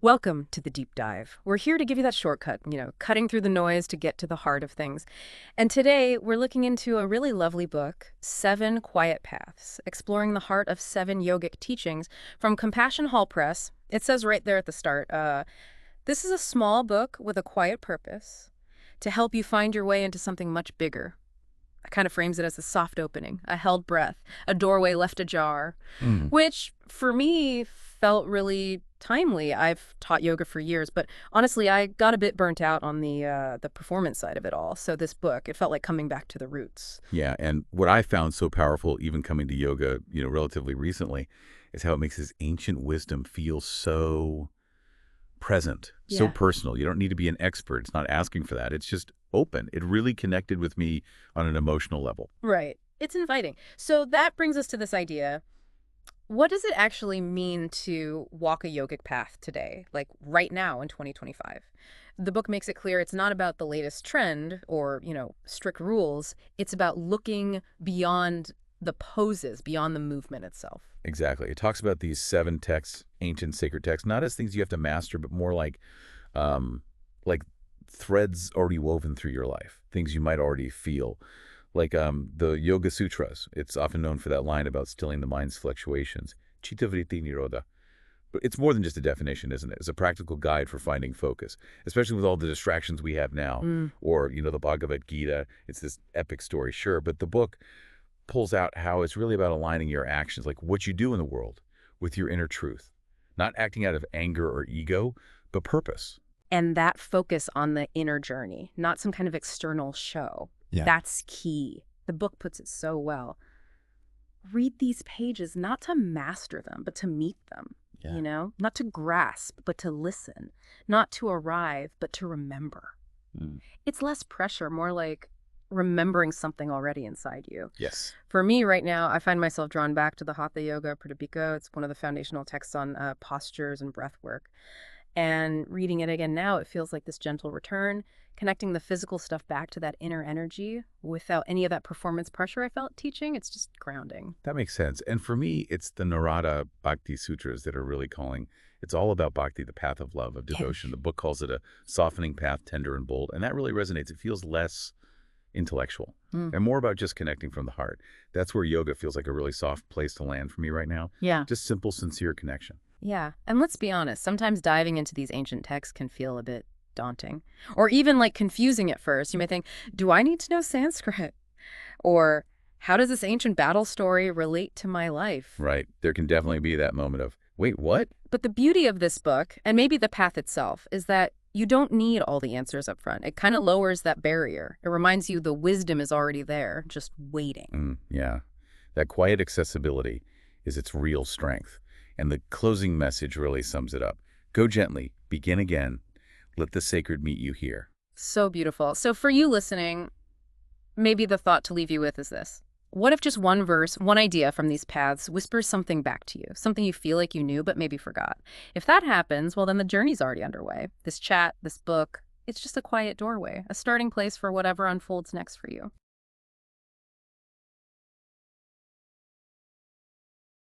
Welcome to the deep dive. We're here to give you that shortcut, cutting through the noise to get to the heart of things. And today we're looking into a really lovely book, Seven Quiet Paths, exploring the heart of seven yogic teachings from Compassion Hall Press. It says right there at the start, this is a small book with a quiet purpose to help you find your way into something much bigger. I kind of frames it as a soft opening, a held breath, a doorway left ajar, Mm. which for me felt really timely. I've taught yoga for years, but honestly, I got a bit burnt out on the performance side of it all. So this book, it felt like coming back to the roots. Yeah, and what I found so powerful, even coming to yoga, relatively recently, is how it makes this ancient wisdom feel so present, so Yeah. personal. You don't need to be an expert. It's not asking for that. It's just open. It really connected with me on an emotional level. Right. It's inviting. So that brings us to this idea. What does it actually mean to walk a yogic path today, like right now in 2025? The book makes it clear it's not about the latest trend or, strict rules. It's about looking beyond the poses, beyond the movement itself. Exactly. It talks about these seven texts, ancient sacred texts, not as things you have to master, but more um, like threads already woven through your life, things you might already feel. Like the Yoga Sutras. It's often known for that line about stilling the mind's fluctuations. Chitta vritti nirodha. But it's more than just a definition, isn't it? It's a practical guide for finding focus, especially with all the distractions we have now. Mm. Or, the Bhagavad Gita. It's this epic story, sure. But the book pulls out how it's really about aligning your actions, like what you do in the world, with your inner truth. Not acting out of anger or ego, but purpose. And that focus on the inner journey, not some kind of external show. Yeah. That's key. The book puts it so well. Read these pages not to master them, but to meet them. Yeah. Not to grasp, but to listen. Not to arrive, but to remember. Mm. It's less pressure, more like remembering something already inside you. Yes. For me right now, I find myself drawn back to the Hatha Yoga Pradipika. It's one of the foundational texts on postures and breath work. And reading it again now, it feels like this gentle return, connecting the physical stuff back to that inner energy without any of that performance pressure I felt teaching. It's just grounding. That makes sense. And for me, it's the Narada Bhakti Sutras that are really calling. It's all about bhakti, the path of love, of devotion. The book calls it a softening path, tender and bold. And that really resonates. It feels less intellectual Mm. and more about just connecting from the heart. That's where yoga feels like a really soft place to land for me right now. Yeah. Just simple, sincere connection. Yeah. And let's be honest, sometimes diving into these ancient texts can feel a bit daunting or even like confusing at first. You may think, do I need to know Sanskrit? Or how does this ancient battle story relate to my life? Right. There can definitely be that moment of, wait, what? But the beauty of this book, and maybe the path itself, is that you don't need all the answers up front. It kind of lowers that barrier. It reminds you the wisdom is already there, just waiting. Yeah. That quiet accessibility is its real strength. And the closing message really sums it up. Go gently, begin again, let the sacred meet you here. So beautiful. So for you listening, maybe the thought to leave you with is this. What if just one verse, one idea from these paths whispers something back to you, something you feel like you knew but maybe forgot? If that happens, well, then the journey's already underway. This chat, this book, it's just a quiet doorway, a starting place for whatever unfolds next for you.